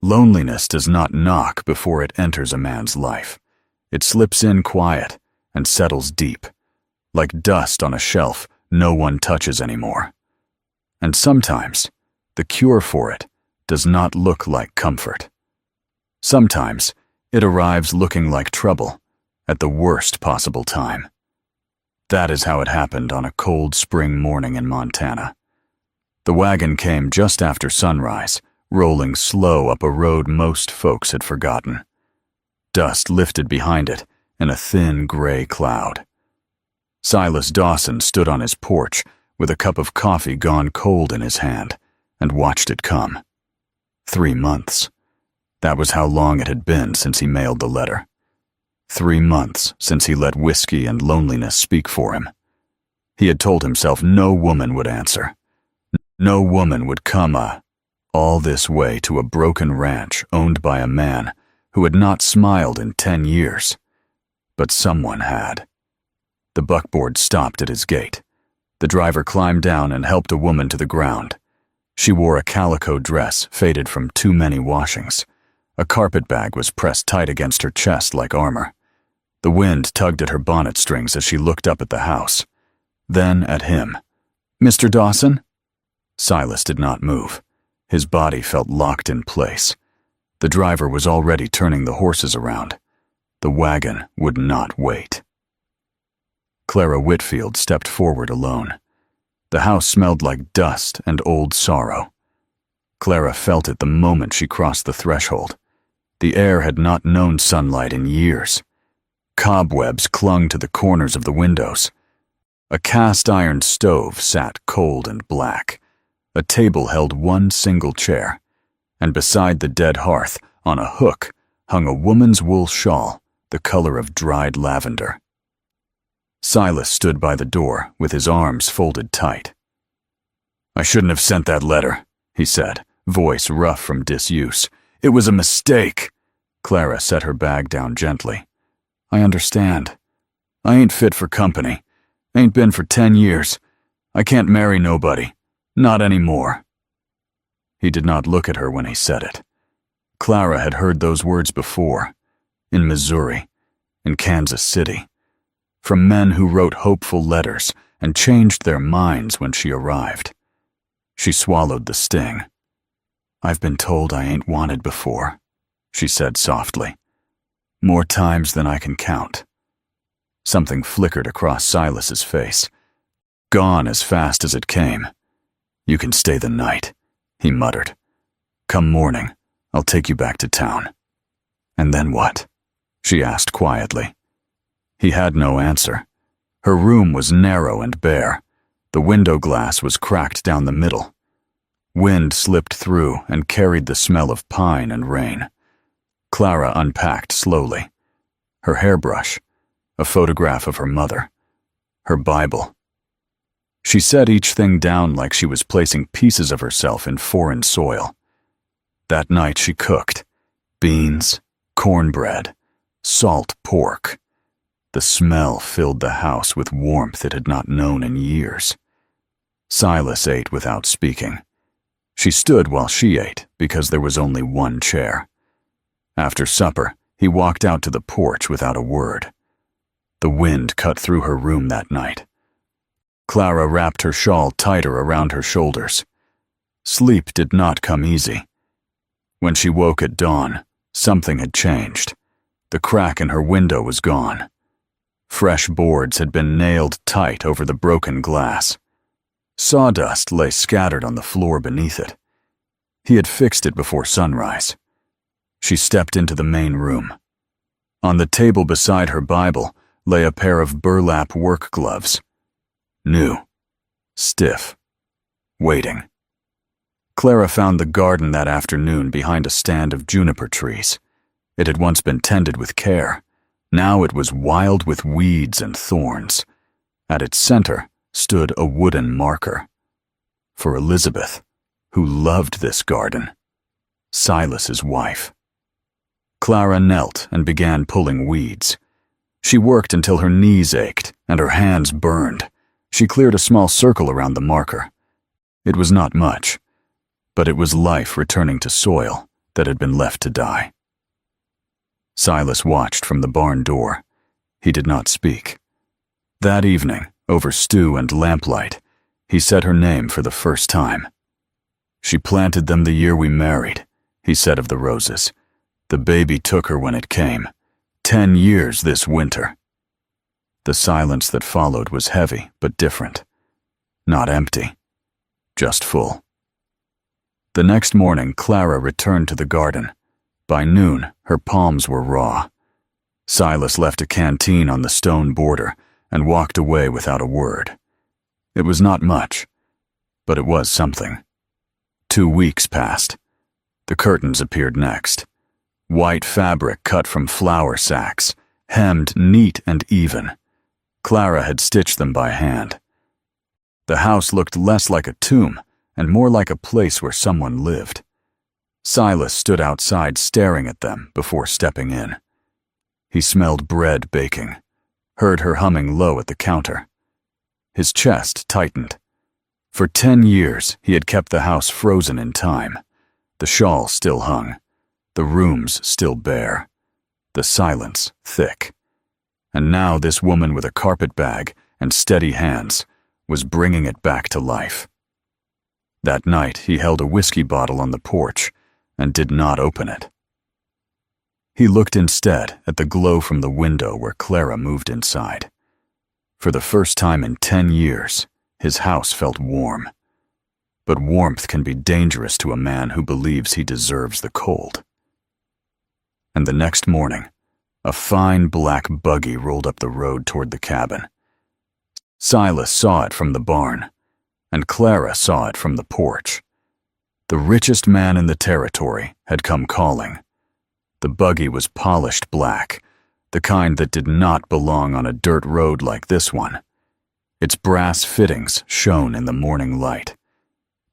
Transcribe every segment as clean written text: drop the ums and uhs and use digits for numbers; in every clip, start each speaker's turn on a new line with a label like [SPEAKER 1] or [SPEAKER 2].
[SPEAKER 1] Loneliness does not knock before it enters a man's life. It slips in quiet and settles deep, like dust on a shelf no one touches anymore. And sometimes, the cure for it does not look like comfort. Sometimes, it arrives looking like trouble at the worst possible time. That is how it happened on a cold spring morning in Montana. The wagon came just after sunrise, rolling slow up a road most folks had forgotten. Dust lifted behind it in a thin gray cloud. Silas Dawson stood on his porch with a cup of coffee gone cold in his hand and watched it come. 3 months. That was how long it had been since he mailed the letter. 3 months since he let whiskey and loneliness speak for him. He had told himself no woman would answer. No woman would come all this way to a broken ranch owned by a man who had not smiled in 10 years. But someone had. The buckboard stopped at his gate. The driver climbed down and helped a woman to the ground. She wore a calico dress faded from too many washings. A carpet bag was pressed tight against her chest like armor. The wind tugged at her bonnet strings as she looked up at the house. Then at him. "Mr. Dawson?" Silas did not move. His body felt locked in place. The driver was already turning the horses around. The wagon would not wait. Clara Whitfield stepped forward alone. The house smelled like dust and old sorrow. Clara felt it the moment she crossed the threshold. The air had not known sunlight in years. Cobwebs clung to the corners of the windows. A cast-iron stove sat cold and black. A table held one single chair, and beside the dead hearth, on a hook, hung a woman's wool shawl, the color of dried lavender. Silas stood by the door with his arms folded tight. "I shouldn't have sent that letter," he said, voice rough from disuse. "It was a mistake." Clara set her bag down gently. "I understand. I ain't fit for company. Ain't been for 10 years. I can't marry nobody. Not anymore." He did not look at her when he said it. Clara had heard those words before, in Missouri, in Kansas City, from men who wrote hopeful letters and changed their minds when she arrived. She swallowed the sting. "I've been told I ain't wanted before," she said softly. "More times than I can count." Something flickered across Silas's face. Gone as fast as it came. "You can stay the night," he muttered. "Come morning, I'll take you back to town." "And then what?" she asked quietly. He had no answer. Her room was narrow and bare. The window glass was cracked down the middle. Wind slipped through and carried the smell of pine and rain. Clara unpacked slowly. Her hairbrush, a photograph of her mother, her Bible. She set each thing down like she was placing pieces of herself in foreign soil. That night she cooked beans, cornbread, salt pork. The smell filled the house with warmth it had not known in years. Silas ate without speaking. She stood while she ate because there was only one chair. After supper, he walked out to the porch without a word. The wind cut through her room that night. Clara wrapped her shawl tighter around her shoulders. Sleep did not come easy. When she woke at dawn, something had changed. The crack in her window was gone. Fresh boards had been nailed tight over the broken glass. Sawdust lay scattered on the floor beneath it. He had fixed it before sunrise. She stepped into the main room. On the table beside her Bible lay a pair of burlap work gloves. New, stiff, waiting. Clara found the garden that afternoon behind a stand of juniper trees. It had once been tended with care. Now it was wild with weeds and thorns. At its center stood a wooden marker. For Elizabeth, who loved this garden. Silas's wife. Clara knelt and began pulling weeds. She worked until her knees ached and her hands burned. She cleared a small circle around the marker. It was not much, but it was life returning to soil that had been left to die. Silas watched from the barn door. He did not speak. That evening, over stew and lamplight, he said her name for the first time. "She planted them the year we married," he said of the roses. "The baby took her when it came. 10 years this winter." The silence that followed was heavy but different. Not empty, just full. The next morning, Clara returned to the garden. By noon, her palms were raw. Silas left a canteen on the stone border and walked away without a word. It was not much, but it was something. 2 weeks passed. The curtains appeared next. White fabric cut from flour sacks, hemmed neat and even. Clara had stitched them by hand. The house looked less like a tomb and more like a place where someone lived. Silas stood outside staring at them before stepping in. He smelled bread baking, heard her humming low at the counter. His chest tightened. For 10 years, he had kept the house frozen in time. The shawl still hung, the rooms still bare, the silence thick. And now this woman with a carpet bag and steady hands was bringing it back to life. That night, he held a whiskey bottle on the porch and did not open it. He looked instead at the glow from the window where Clara moved inside. For the first time in 10 years, his house felt warm. But warmth can be dangerous to a man who believes he deserves the cold. And the next morning, a fine black buggy rolled up the road toward the cabin. Silas saw it from the barn, and Clara saw it from the porch. The richest man in the territory had come calling. The buggy was polished black, the kind that did not belong on a dirt road like this one. Its brass fittings shone in the morning light.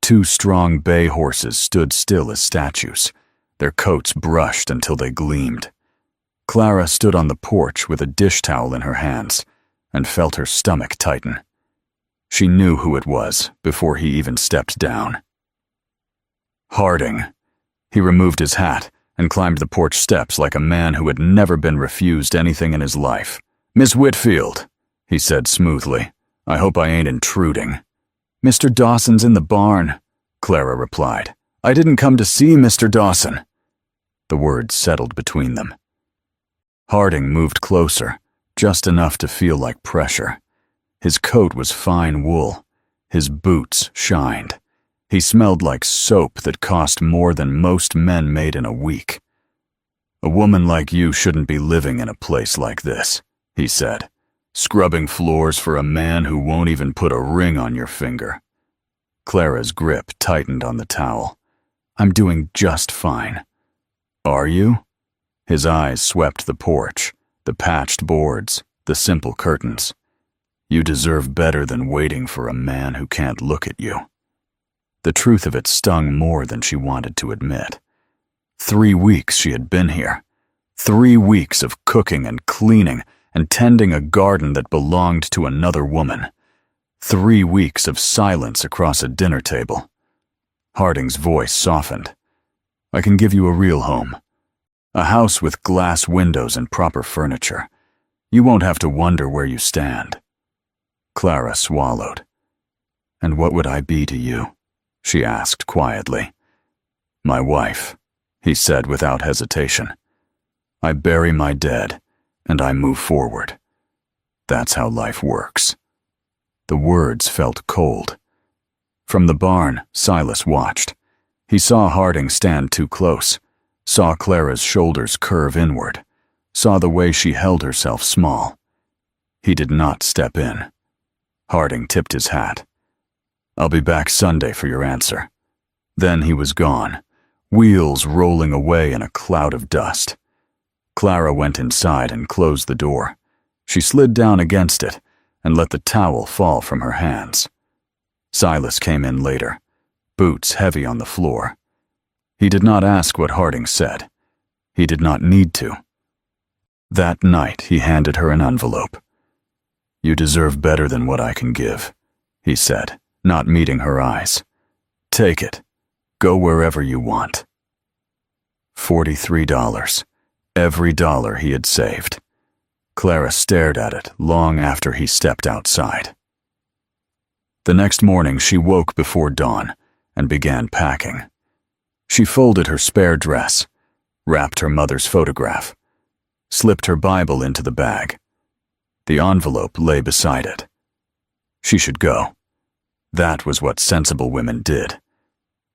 [SPEAKER 1] 2 strong bay horses stood still as statues, their coats brushed until they gleamed. Clara stood on the porch with a dish towel in her hands and felt her stomach tighten. She knew who it was before he even stepped down. Harding. He removed his hat and climbed the porch steps like a man who had never been refused anything in his life. "Miss Whitfield," he said smoothly. "I hope I ain't intruding." "Mr. Dawson's in the barn," Clara replied. "I didn't come to see Mr. Dawson." The words settled between them. Harding moved closer, just enough to feel like pressure. His coat was fine wool. His boots shined. He smelled like soap that cost more than most men made in a week. "A woman like you shouldn't be living in a place like this," he said. "Scrubbing floors for a man who won't even put a ring on your finger." Clara's grip tightened on the towel. "I'm doing just fine." "Are you?" His eyes swept the porch, the patched boards, the simple curtains. "You deserve better than waiting for a man who can't look at you." The truth of it stung more than she wanted to admit. 3 weeks she had been here. 3 weeks of cooking and cleaning and tending a garden that belonged to another woman. 3 weeks of silence across a dinner table. Harding's voice softened. "I can give you a real home. A house with glass windows and proper furniture. You won't have to wonder where you stand." Clara swallowed. "And what would I be to you?" she asked quietly. "My wife," he said without hesitation. "I bury my dead, and I move forward. That's how life works." The words felt cold. From the barn, Silas watched. He saw Harding stand too close, saw Clara's shoulders curve inward, saw the way she held herself small. He did not step in. Harding tipped his hat. "I'll be back Sunday for your answer." Then he was gone, wheels rolling away in a cloud of dust. Clara went inside and closed the door. She slid down against it and let the towel fall from her hands. Silas came in later, boots heavy on the floor. He did not ask what Harding said. He did not need to. That night he handed her an envelope. "You deserve better than what I can give," he said, not meeting her eyes. "Take it. Go wherever you want." $43. Every dollar he had saved. Clara stared at it long after he stepped outside. The next morning she woke before dawn and began packing. She folded her spare dress, wrapped her mother's photograph, slipped her Bible into the bag. The envelope lay beside it. She should go. That was what sensible women did.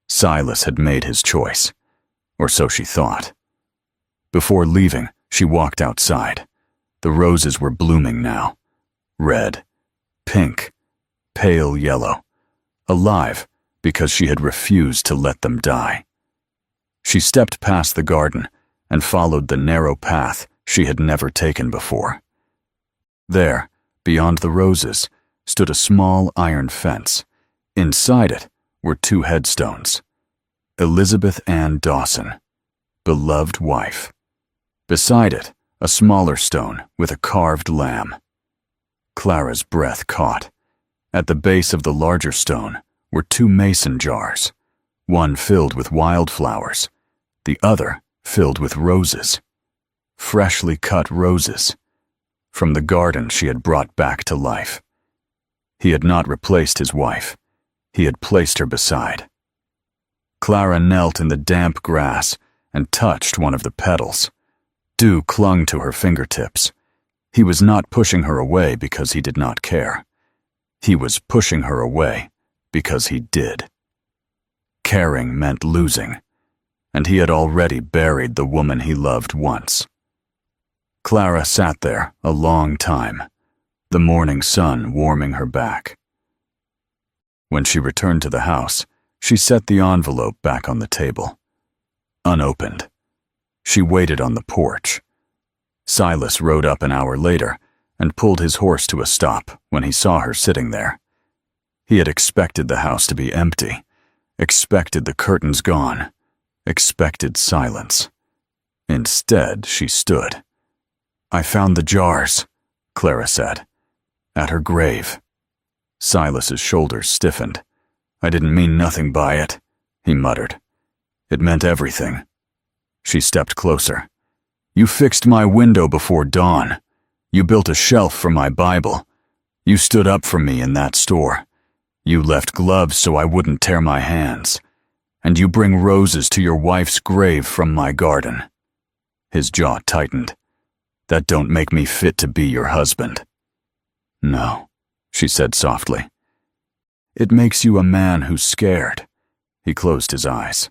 [SPEAKER 1] Silas had made his choice, or so she thought. Before leaving, she walked outside. The roses were blooming now. Red, pink, pale yellow. Alive because she had refused to let them die. She stepped past the garden and followed the narrow path she had never taken before. There, beyond the roses, stood a small iron fence. Inside it were 2 headstones. Elizabeth Ann Dawson, beloved wife. Beside it, a smaller stone with a carved lamb. Clara's breath caught. At the base of the larger stone were 2 mason jars, one filled with wildflowers, the other filled with roses. Freshly cut roses, from the garden she had brought back to life. He had not replaced his wife. He had placed her beside. Clara knelt in the damp grass and touched one of the petals. Dew clung to her fingertips. He was not pushing her away because he did not care. He was pushing her away because he did. Caring meant losing, and he had already buried the woman he loved once. Clara sat there a long time, the morning sun warming her back. When she returned to the house, she set the envelope back on the table. Unopened. She waited on the porch. Silas rode up an hour later and pulled his horse to a stop when he saw her sitting there. He had expected the house to be empty, expected the curtains gone, expected silence. Instead, she stood. "I found the jars," Clara said, "at her grave." Silas's shoulders stiffened. "I didn't mean nothing by it," he muttered. "It meant everything." She stepped closer. "You fixed my window before dawn. You built a shelf for my Bible. You stood up for me in that store. You left gloves so I wouldn't tear my hands. And you bring roses to your wife's grave from my garden." His jaw tightened. "That don't make me fit to be your husband." "No," she said softly. "It makes you a man who's scared." He closed his eyes.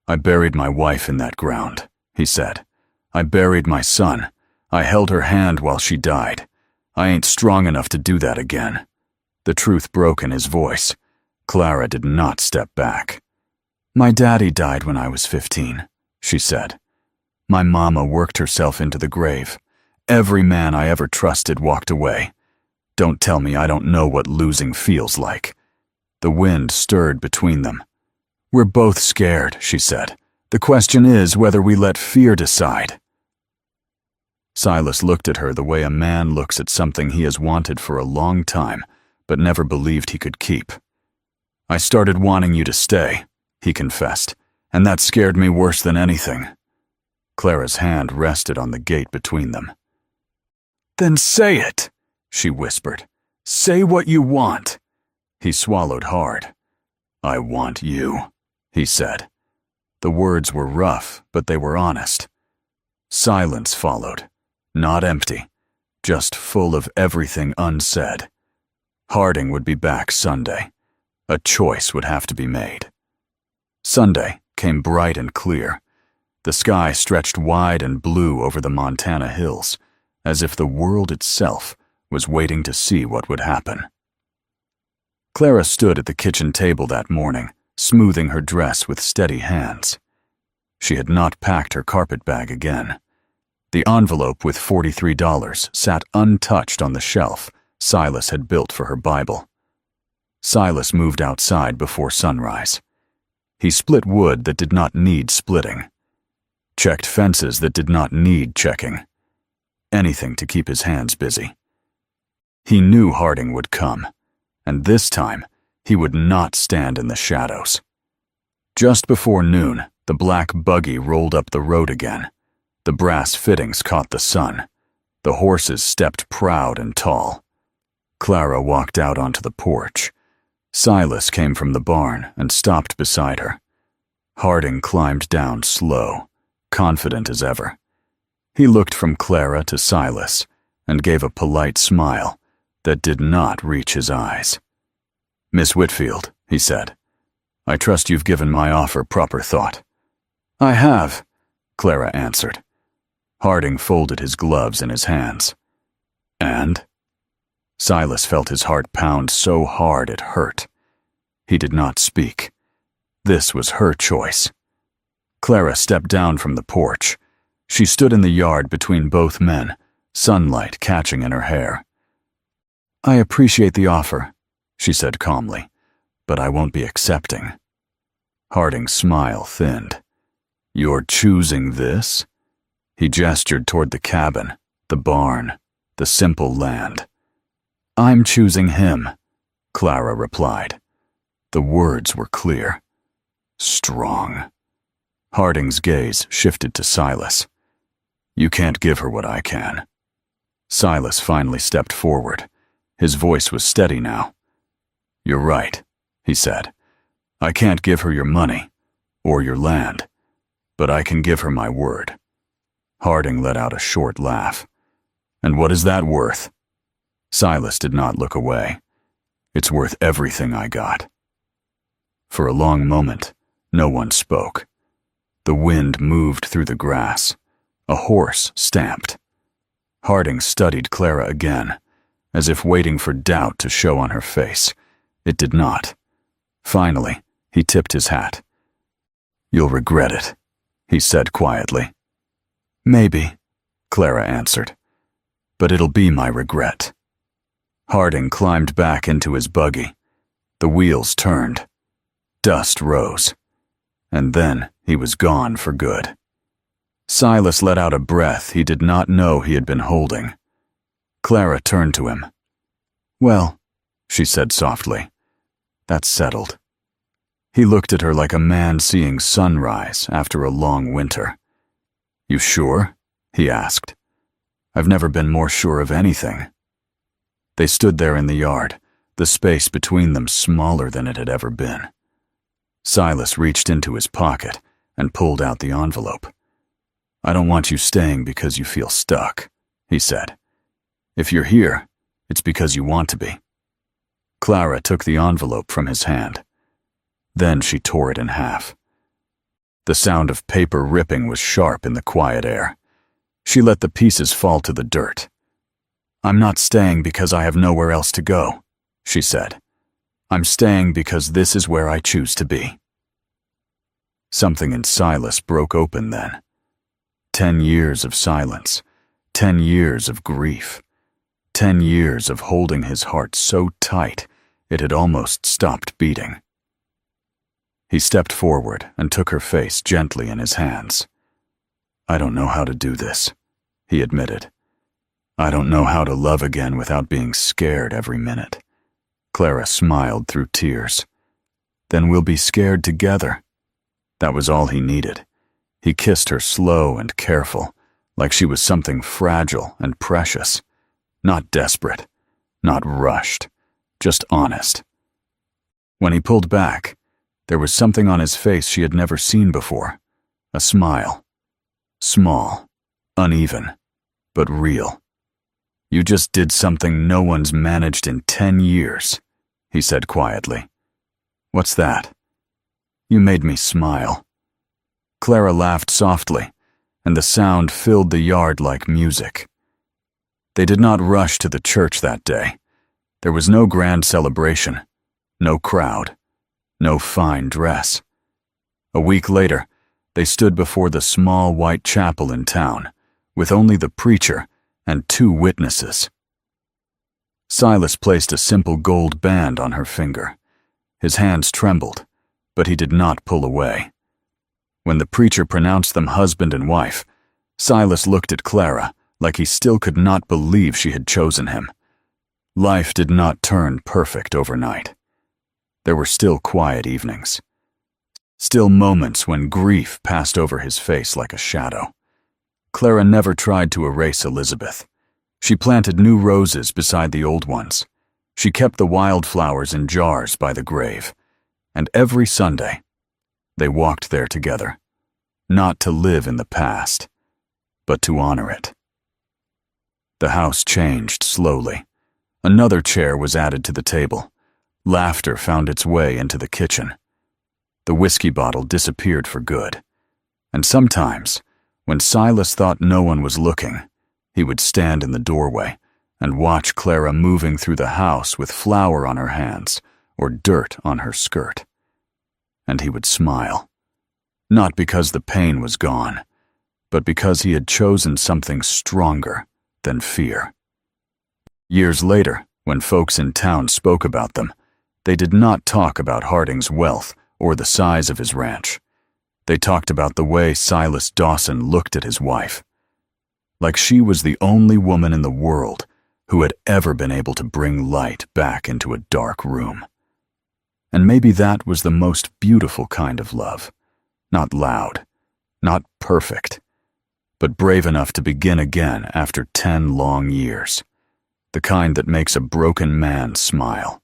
[SPEAKER 1] "I buried my wife in that ground," he said. "I buried my son. I held her hand while she died. I ain't strong enough to do that again." The truth broke in his voice. Clara did not step back. "My daddy died when I was 15, she said. "My mama worked herself into the grave. Every man I ever trusted walked away. Don't tell me I don't know what losing feels like." The wind stirred between them. "We're both scared," she said. "The question is whether we let fear decide." Silas looked at her the way a man looks at something he has wanted for a long time, but never believed he could keep. "I started wanting you to stay," he confessed, "and that scared me worse than anything." Clara's hand rested on the gate between them. "Then say it," she whispered. "Say what you want." He swallowed hard. "I want you," he said. The words were rough, but they were honest. Silence followed, not empty, just full of everything unsaid. Harding would be back Sunday. A choice would have to be made. Sunday came bright and clear. The sky stretched wide and blue over the Montana hills, as if the world itself was waiting to see what would happen. Clara stood at the kitchen table that morning, smoothing her dress with steady hands. She had not packed her carpet bag again. The envelope with $43 sat untouched on the shelf Silas had built for her Bible. Silas moved outside before sunrise. He split wood that did not need splitting, checked fences that did not need checking, anything to keep his hands busy. He knew Harding would come, and this time he would not stand in the shadows. Just before noon, The black buggy rolled up the road again. The brass fittings caught the sun. The horses stepped proud and tall. Clara walked out onto the porch. Silas came from the barn and stopped beside her. Harding climbed down slow, confident as ever. He looked from Clara to Silas and gave a polite smile that did not reach his eyes. "Miss Whitfield," he said, "I trust you've given my offer proper thought." "I have," Clara answered. Harding folded his gloves in his hands. "And?" Silas felt his heart pound so hard it hurt. He did not speak. This was her choice. Clara stepped down from the porch. She stood in the yard between both men, sunlight catching in her hair. "I appreciate the offer," she said calmly, "but I won't be accepting." Harding's smile thinned. "You're choosing this?" He gestured toward the cabin, the barn, the simple land. "I'm choosing him," Clara replied. The words were clear. Strong. Harding's gaze shifted to Silas. "You can't give her what I can." Silas finally stepped forward. His voice was steady now. "You're right," he said. "I can't give her your money, or your land, but I can give her my word." Harding let out a short laugh. "And what is that worth?" Silas did not look away. "It's worth everything I got." For a long moment, no one spoke. The wind moved through the grass. A horse stamped. Harding studied Clara again, as if waiting for doubt to show on her face. It did not. Finally, he tipped his hat. "You'll regret it," he said quietly. "Maybe," Clara answered. "But it'll be my regret." Harding climbed back into his buggy. The wheels turned. Dust rose. And then he was gone for good. Silas let out a breath he did not know he had been holding. Clara turned to him. "Well," she said softly, "that's settled." He looked at her like a man seeing sunrise after a long winter. "You sure?" he asked. "I've never been more sure of anything." They stood there in the yard, the space between them smaller than it had ever been. Silas reached into his pocket and pulled out the envelope. "I don't want you staying because you feel stuck," he said. "If you're here, it's because you want to be." Clara took the envelope from his hand. Then she tore it in half. The sound of paper ripping was sharp in the quiet air. She let the pieces fall to the dirt. "I'm not staying because I have nowhere else to go," she said. "I'm staying because this is where I choose to be." Something in Silas broke open then. 10 years of silence, 10 years of grief, 10 years of holding his heart so tight it had almost stopped beating. He stepped forward and took her face gently in his hands. "I don't know how to do this," he admitted. "I don't know how to love again without being scared every minute." Clara smiled through tears. "Then we'll be scared together." That was all he needed. He kissed her slow and careful, like she was something fragile and precious. Not desperate, not rushed, just honest. When he pulled back, there was something on his face she had never seen before. A smile. Small, uneven, but real. "You just did something no one's managed in 10 years, he said quietly. "What's that?" "You made me smile." Clara laughed softly, and the sound filled the yard like music. They did not rush to the church that day. There was no grand celebration, no crowd, no fine dress. A week later, they stood before the small white chapel in town, with only the preacher and 2 witnesses. Silas placed a simple gold band on her finger. His hands trembled, but he did not pull away. When the preacher pronounced them husband and wife, Silas looked at Clara like he still could not believe she had chosen him. Life did not turn perfect overnight. There were still quiet evenings. Still moments when grief passed over his face like a shadow. Clara never tried to erase Elizabeth. She planted new roses beside the old ones. She kept the wildflowers in jars by the grave. And every Sunday, they walked there together, not to live in the past, but to honor it. The house changed slowly. Another chair was added to the table. Laughter found its way into the kitchen. The whiskey bottle disappeared for good. And sometimes, when Silas thought no one was looking, he would stand in the doorway and watch Clara moving through the house with flour on her hands or dirt on her skirt. And he would smile, not because the pain was gone, but because he had chosen something stronger than fear. Years later, when folks in town spoke about them, they did not talk about Harding's wealth or the size of his ranch. They talked about the way Silas Dawson looked at his wife, like she was the only woman in the world who had ever been able to bring light back into a dark room. And maybe that was the most beautiful kind of love. Not loud, not perfect, but brave enough to begin again after 10 long years. The kind that makes a broken man smile.